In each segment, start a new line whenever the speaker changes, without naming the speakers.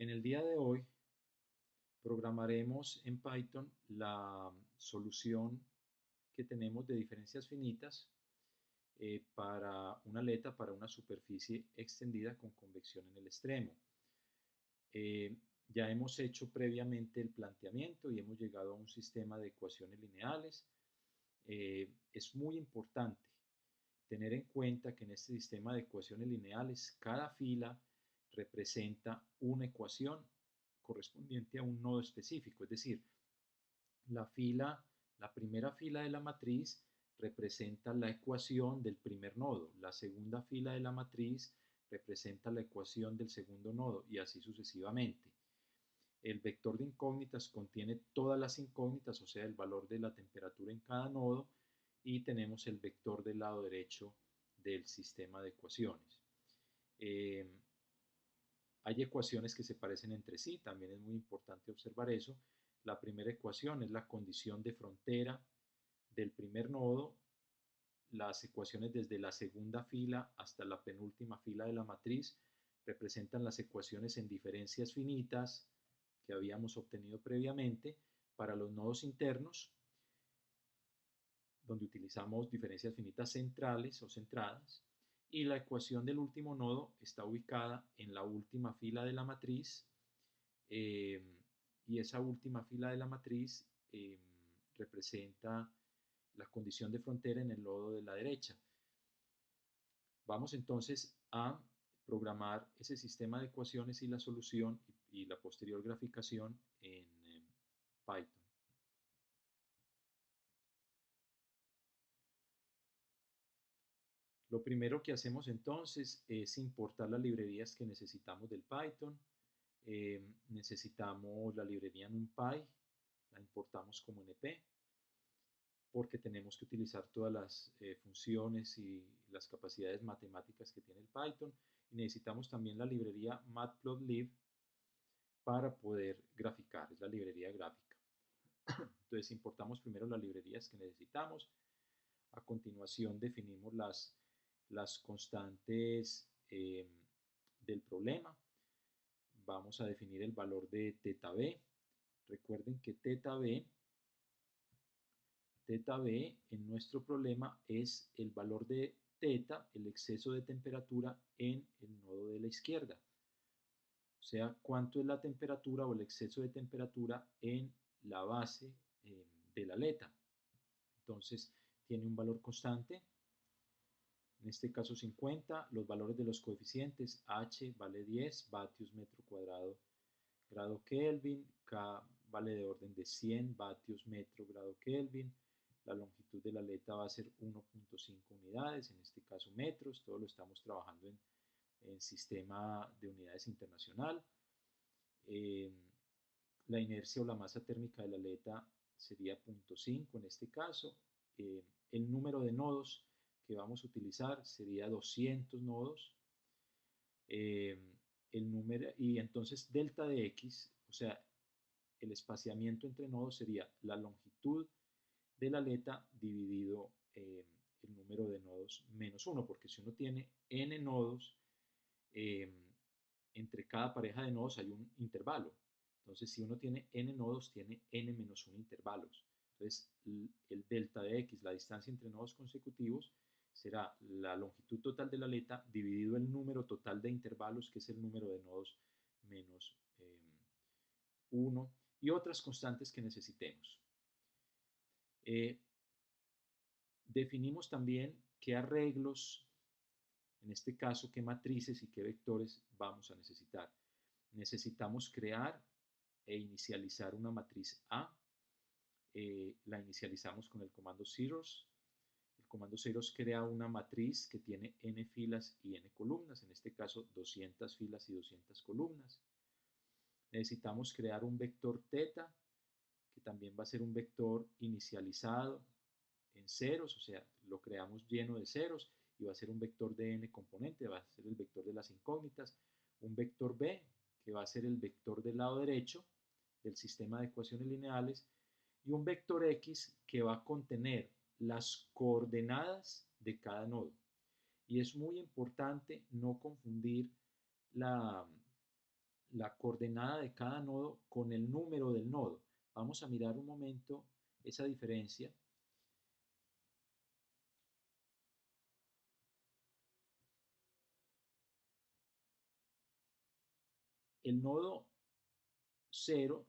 En el día de hoy programaremos en Python la solución que tenemos de diferencias finitas para una aleta para una superficie extendida con convección en el extremo. Eh, ya hemos hecho previamente el planteamiento y hemos llegado a un sistema de ecuaciones lineales. Es muy importante tener en cuenta que en este sistema de ecuaciones lineales cada fila representa una ecuación correspondiente a un nodo específico, es decir, la fila, la primera fila de la matriz representa la ecuación del primer nodo, la segunda fila de la matriz representa la ecuación del segundo nodo y así sucesivamente. El vector de incógnitas contiene todas las incógnitas, o sea, el valor de la temperatura en cada nodo, y tenemos el vector del lado derecho del sistema de ecuaciones. Eh, Hay ecuaciones que se parecen entre sí, también es muy importante observar eso. La primera ecuación es la condición de frontera del primer nodo. Las ecuaciones desde la segunda fila hasta la penúltima fila de la matriz representan las ecuaciones en diferencias finitas que habíamos obtenido previamente para los nodos internos, donde utilizamos diferencias finitas centrales o centradas, y la ecuación del último nodo está ubicada en la última fila de la matriz, eh, y esa última fila de la matriz representa la condición de frontera en el nodo de la derecha. Vamos entonces a programar ese sistema de ecuaciones y la solución y la posterior graficación en Python. Lo primero que hacemos entonces es importar las librerías que necesitamos del Python. Necesitamos la librería NumPy, la importamos como NP, porque tenemos que utilizar todas las funciones y las capacidades matemáticas que tiene el Python. Y necesitamos también la librería Matplotlib para poder graficar, es la librería gráfica. Entonces importamos primero las librerías que necesitamos. A continuación definimos las constantes del problema. Vamos a definir el valor de teta b. Recuerden que teta b en nuestro problema es el valor de teta, el exceso de temperatura en el nodo de la izquierda. O sea, cuánto es la temperatura o el exceso de temperatura en la base de la aleta. Entonces, tiene un valor constante, en este caso 50, los valores de los coeficientes, H vale 10 vatios metro cuadrado grado Kelvin, K vale de orden de 100 vatios metro grado Kelvin, la longitud de la aleta va a ser 1.5 unidades, en este caso metros, todo lo estamos trabajando en sistema de unidades internacional. La inercia o la masa térmica de la aleta sería 0.5 en este caso. El número de nodos que vamos a utilizar sería 200 nodos. Y entonces delta de x, o sea, el espaciamiento entre nodos sería la longitud de la aleta dividido el número de nodos menos 1, porque si uno tiene n nodos, entre cada pareja de nodos hay un intervalo. Entonces, si uno tiene n nodos, tiene n menos 1 intervalos. Entonces, el delta de x, la distancia entre nodos consecutivos, será la longitud total de la aleta dividido el número total de intervalos, que es el número de nodos menos 1, y otras constantes que necesitemos. Definimos también qué arreglos, en este caso, qué matrices y qué vectores vamos a necesitar. Necesitamos crear e inicializar una matriz A. La inicializamos con el comando zeros. El comando zeros crea una matriz que tiene n filas y n columnas, en este caso 200 filas y 200 columnas. Necesitamos crear un vector teta, que también va a ser un vector inicializado en ceros, o sea, lo creamos lleno de ceros y va a ser un vector de n componente, va a ser el vector de las incógnitas. Un vector b, que va a ser el vector del lado derecho del sistema de ecuaciones lineales, y un vector x que va a contener las coordenadas de cada nodo. Y es muy importante no confundir la coordenada de cada nodo con el número del nodo. Vamos a mirar un momento esa diferencia. El nodo 0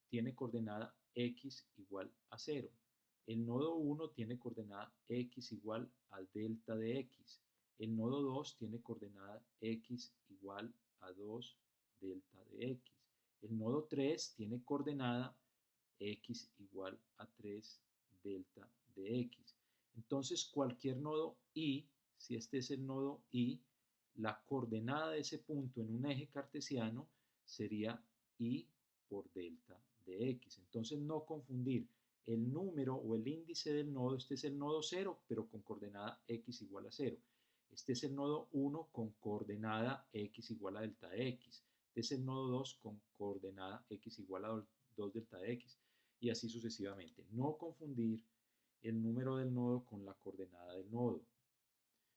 tiene coordenada x igual a 0. El nodo 1 tiene coordenada x igual al delta de x. El nodo 2 tiene coordenada x igual a 2 delta de x. El nodo 3 tiene coordenada x igual a 3 delta de x. Entonces cualquier nodo i, si este es el nodo i, la coordenada de ese punto en un eje cartesiano sería i por delta de x. Entonces no confundir el número o el índice del nodo. Este es el nodo 0, pero con coordenada x igual a 0. Este es el nodo 1 con coordenada x igual a delta de x. Este es el nodo 2 con coordenada x igual a 2 delta de x. Y así sucesivamente. No confundir el número del nodo con la coordenada del nodo.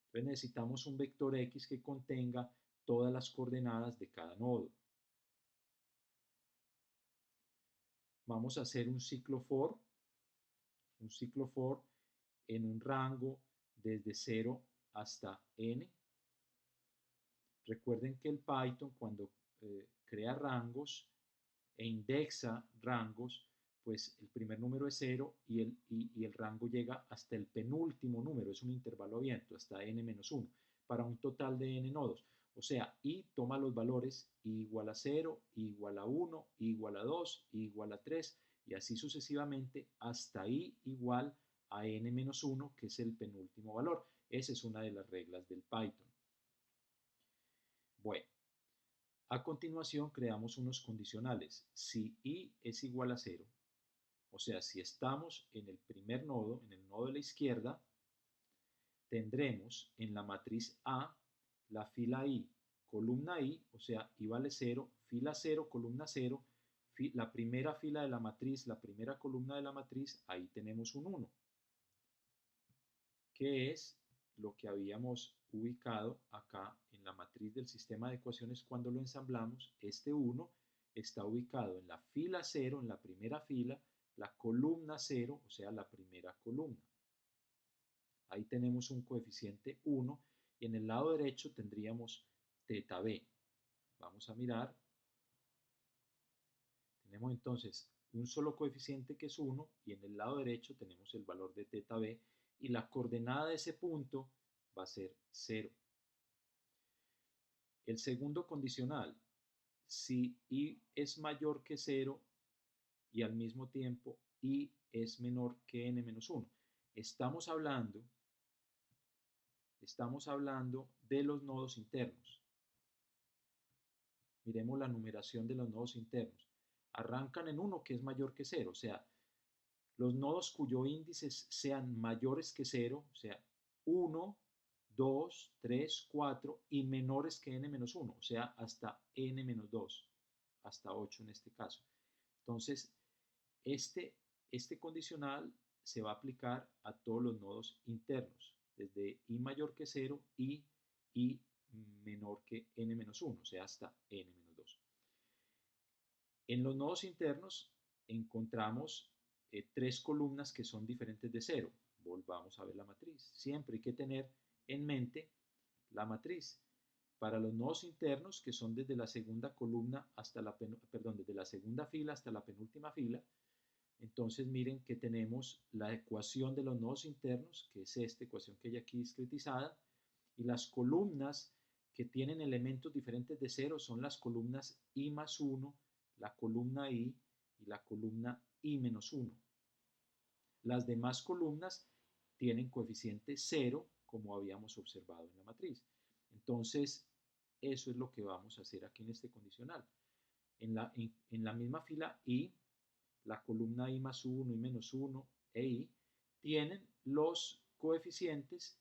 Entonces necesitamos un vector x que contenga todas las coordenadas de cada nodo. Vamos a hacer un ciclo for en un rango desde 0 hasta n. Recuerden que el Python cuando crea rangos e indexa rangos, pues el primer número es 0 y el rango llega hasta el penúltimo número, es un intervalo abierto, hasta n-1, para un total de n nodos. O sea, i toma los valores i igual a 0, i igual a 1, i igual a 2, i igual a 3, y así sucesivamente hasta i igual a n-1, que es el penúltimo valor. Esa es una de las reglas del Python. Bueno, a continuación creamos unos condicionales. Si i es igual a 0, o sea, si estamos en el primer nodo, en el nodo de la izquierda, tendremos en la matriz A la fila i, columna i, o sea, i vale 0, fila 0, columna 0, la primera fila de la matriz, la primera columna de la matriz, ahí tenemos un 1, que es lo que habíamos ubicado acá en la matriz del sistema de ecuaciones cuando lo ensamblamos. Este 1 está ubicado en la fila 0, en la primera fila, la columna 0, o sea, la primera columna. Ahí tenemos un coeficiente 1 y en el lado derecho tendríamos teta b. Vamos a mirar. Tenemos entonces un solo coeficiente que es 1 y en el lado derecho tenemos el valor de teta b y la coordenada de ese punto va a ser 0. El segundo condicional, si i es mayor que 0 y al mismo tiempo i es menor que n-1. Estamos hablando de los nodos internos. Miremos la numeración de los nodos internos. Arrancan en 1 que es mayor que 0, o sea, los nodos cuyos índices sean mayores que 0, o sea, 1, 2, 3, 4 y menores que n-1, o sea, hasta n-2, hasta 8 en este caso. Entonces, este condicional se va a aplicar a todos los nodos internos, desde i mayor que 0 y i menor que n-1, o sea, hasta n-2. En los nodos internos encontramos tres columnas que son diferentes de 0. Volvamos a ver la matriz. Siempre hay que tener en mente la matriz. Para los nodos internos, que son desde la segunda columna hasta desde la segunda fila hasta la penúltima fila, entonces miren que tenemos la ecuación de los nodos internos, que es esta ecuación que hay aquí discretizada, y las columnas que tienen elementos diferentes de 0 son las columnas i más 1, la columna i y la columna i menos 1. Las demás columnas tienen coeficiente 0, como habíamos observado en la matriz. Entonces, eso es lo que vamos a hacer aquí en este condicional. En la misma fila i, la columna i más 1, i menos 1 e i tienen los coeficientes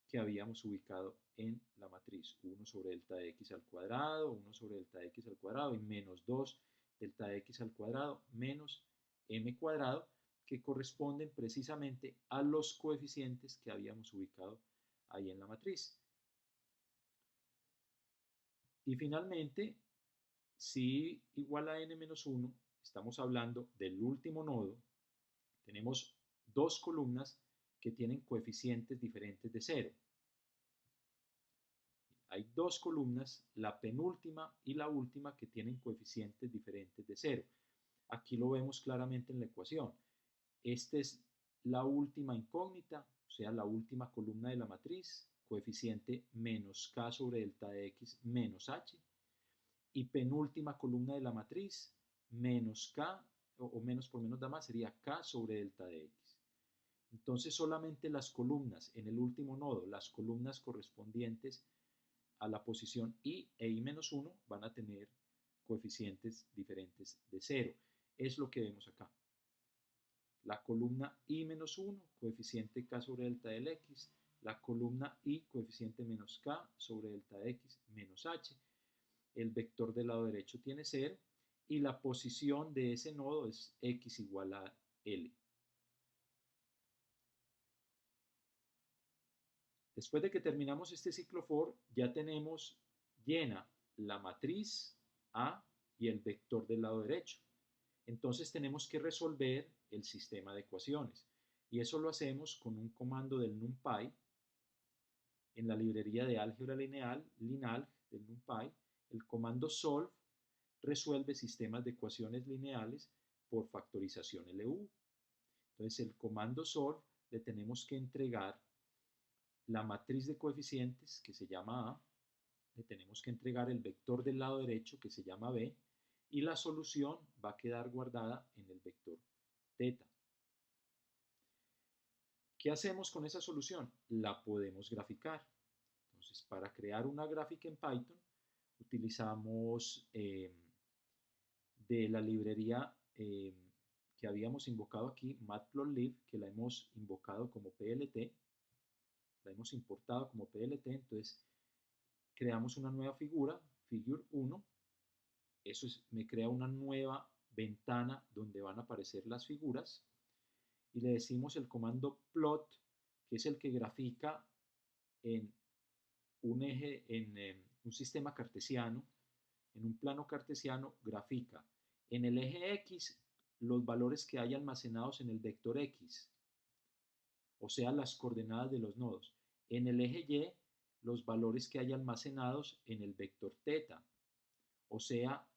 que habíamos ubicado en la matriz. 1 sobre delta de x al cuadrado, 1 sobre delta de x al cuadrado y menos 2 delta de x al cuadrado menos m cuadrado, que corresponden precisamente a los coeficientes que habíamos ubicado ahí en la matriz. Y finalmente, si igual a n-1, estamos hablando del último nodo, tenemos dos columnas que tienen coeficientes diferentes de 0. Hay dos columnas, la penúltima y la última, que tienen coeficientes diferentes de 0. Aquí lo vemos claramente en la ecuación. Esta es la última incógnita, o sea, la última columna de la matriz, coeficiente menos k sobre delta de x menos h. Y penúltima columna de la matriz, menos k, o menos por menos da más, sería k sobre delta de x. Entonces solamente las columnas en el último nodo, las columnas correspondientes a la posición i e i-1 van a tener coeficientes diferentes de 0. Es lo que vemos acá. La columna i-1, coeficiente k sobre delta del x, la columna i, coeficiente menos k sobre delta de x menos h. El vector del lado derecho tiene 0 y la posición de ese nodo es x igual a L. Después de que terminamos este ciclo for, ya tenemos llena la matriz A y el vector del lado derecho. Entonces tenemos que resolver el sistema de ecuaciones. Y eso lo hacemos con un comando del NumPy en la librería de álgebra lineal, linalg del NumPy. El comando solve resuelve sistemas de ecuaciones lineales por factorización LU. Entonces el comando solve le tenemos que entregar la matriz de coeficientes, que se llama A, le tenemos que entregar el vector del lado derecho, que se llama B, y la solución va a quedar guardada en el vector θ. ¿Qué hacemos con esa solución? La podemos graficar. Entonces, para crear una gráfica en Python, utilizamos de la librería que habíamos invocado aquí, matplotlib, que la hemos invocado como PLT, la hemos importado como PLT, entonces creamos una nueva figura, figure 1, eso me crea una nueva ventana donde van a aparecer las figuras, y le decimos el comando plot, que es el que grafica en un eje, en un sistema cartesiano, en un plano cartesiano, grafica en el eje X los valores que hay almacenados en el vector X, o sea, las coordenadas de los nodos. En el eje Y, los valores que hay almacenados en el vector θ, o sea,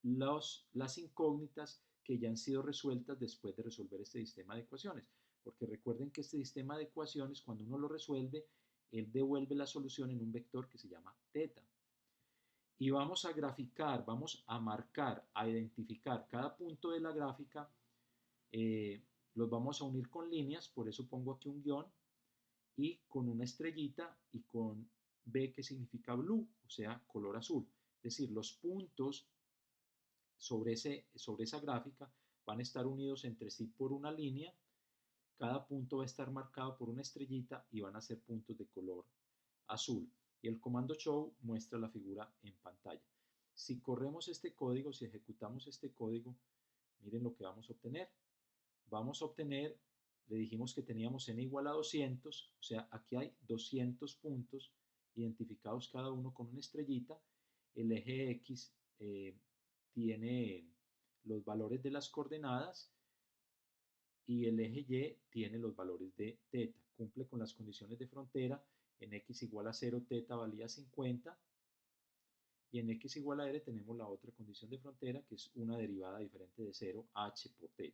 las incógnitas que ya han sido resueltas después de resolver este sistema de ecuaciones. Porque recuerden que este sistema de ecuaciones, cuando uno lo resuelve, él devuelve la solución en un vector que se llama θ. Y vamos a graficar, vamos a marcar, a identificar cada punto de la gráfica, los vamos a unir con líneas, por eso pongo aquí un guión, y con una estrellita y con B, que significa blue, o sea, color azul. Es decir, los puntos sobre esa gráfica van a estar unidos entre sí por una línea, cada punto va a estar marcado por una estrellita y van a ser puntos de color azul. Y el comando show muestra la figura en pantalla. Si corremos este código, si ejecutamos este código, miren lo que vamos a obtener. Vamos a obtener, le dijimos que teníamos n igual a 200, o sea, aquí hay 200 puntos identificados cada uno con una estrellita. El eje X tiene los valores de las coordenadas y el eje Y tiene los valores de θ. Cumple con las condiciones de frontera. En x igual a 0, θ valía 50. Y en x igual a r tenemos la otra condición de frontera, que es una derivada diferente de 0, h por θ.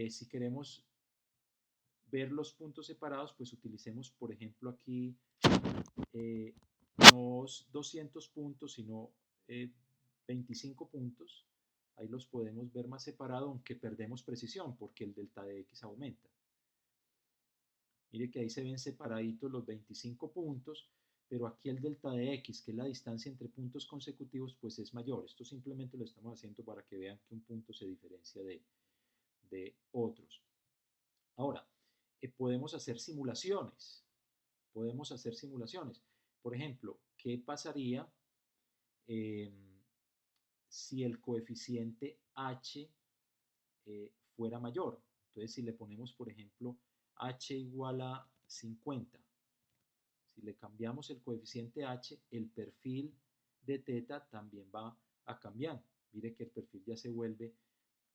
Si queremos ver los puntos separados, pues utilicemos, por ejemplo, aquí no 200 puntos, sino 25 puntos. Ahí los podemos ver más separados, aunque perdemos precisión, porque el delta de x aumenta. Mire que ahí se ven separaditos los 25 puntos, pero aquí el delta de x, que es la distancia entre puntos consecutivos, pues es mayor. Esto simplemente lo estamos haciendo para que vean que un punto se diferencia de otros. Ahora, podemos hacer simulaciones. Podemos hacer simulaciones. Por ejemplo, ¿qué pasaría si el coeficiente h fuera mayor? Entonces, si le ponemos, por ejemplo, h igual a 50, si le cambiamos el coeficiente h, el perfil de teta también va a cambiar. Mire que el perfil ya se vuelve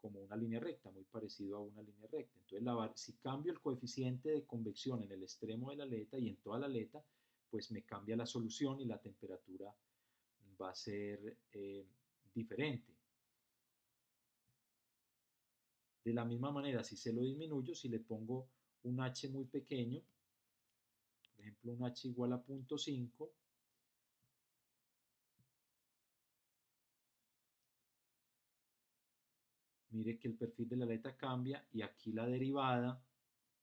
como una línea recta, muy parecido a una línea recta. Entonces, si cambio el coeficiente de convección en el extremo de la aleta y en toda la aleta, pues me cambia la solución y la temperatura va a ser diferente. De la misma manera, si se lo disminuyo, si le pongo un h muy pequeño, por ejemplo un h igual a 0.5, mire que el perfil de la aleta cambia y aquí la derivada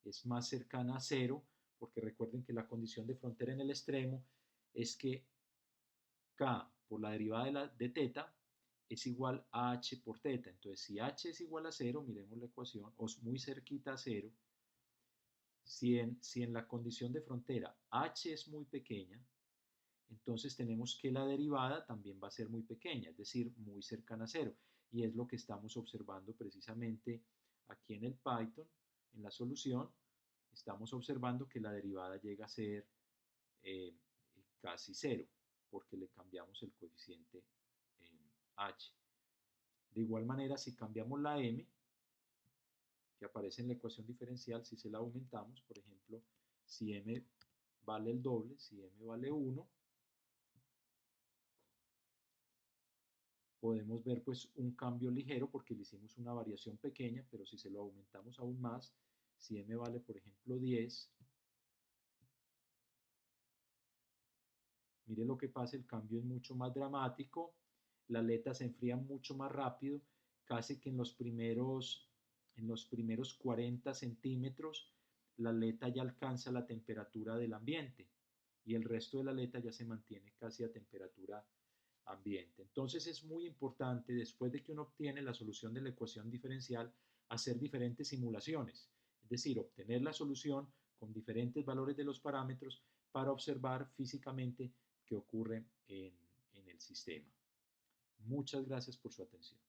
es más cercana a cero, porque recuerden que la condición de frontera en el extremo es que k por la derivada de teta es igual a h por teta. Entonces, si h es igual a cero, miremos la ecuación, o es muy cerquita a cero, si en la condición de frontera h es muy pequeña, entonces tenemos que la derivada también va a ser muy pequeña, es decir, muy cercana a cero. Y es lo que estamos observando precisamente aquí en el Python, en la solución. Estamos observando que la derivada llega a ser eh, casi cero, porque le cambiamos el coeficiente h. De igual manera, si cambiamos la m, que aparece en la ecuación diferencial, si se la aumentamos, por ejemplo, si m vale el doble, si m vale 1, podemos ver pues un cambio ligero porque le hicimos una variación pequeña, pero si se lo aumentamos aún más, si m vale por ejemplo 10, mire lo que pasa, el cambio es mucho más dramático, la aleta se enfría mucho más rápido, casi que en los primeros 40 centímetros la aleta ya alcanza la temperatura del ambiente y el resto de la aleta ya se mantiene casi a temperatura ambiente. Entonces es muy importante, después de que uno obtiene la solución de la ecuación diferencial, hacer diferentes simulaciones, es decir, obtener la solución con diferentes valores de los parámetros para observar físicamente qué ocurre en el sistema. Muchas gracias por su atención.